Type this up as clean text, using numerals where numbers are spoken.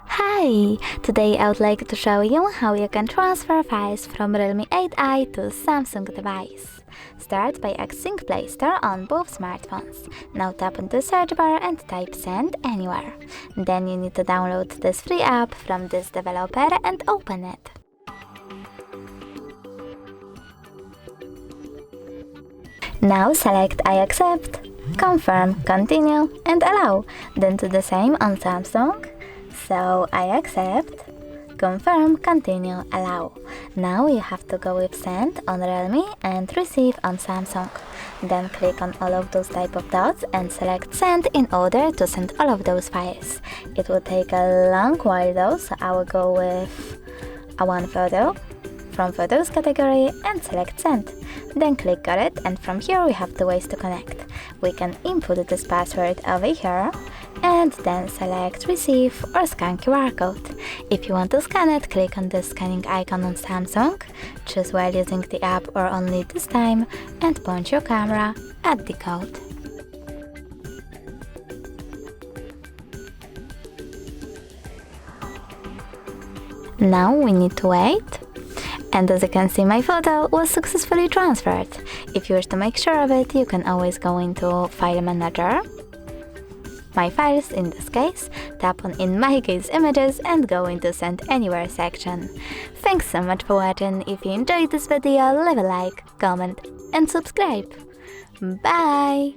Hi! Today I would like to show you how you can transfer files from Realme 8i to Samsung device. Start by accessing Play Store on both smartphones. Now tap on the search bar and type Send Anywhere. Then you need to download this free app from this developer and open it. Now select I accept, confirm, continue and allow. Then do the same on Samsung. So I accept, confirm, continue, allow. Now you have to go with send on Realme and receive on Samsung. Then click on all of those type of dots and select send in order to send all of those files. It will take a long while though, so I will go with one photo from photos category and select send. Then click got it, and from here we have two ways to connect. We can input this password over here and then select receive or scan QR code. If you want to scan it, click on the scanning icon on Samsung, choose while using the app or only this time, and point your camera at the code. Now we need to wait. And as you can see, my photo was successfully transferred. If you wish to make sure of it, you can always go into File Manager, My Files in this case, tap on in my case Images and go into Send Anywhere section. Thanks so much for watching. If you enjoyed this video, leave a like, comment and subscribe. Bye!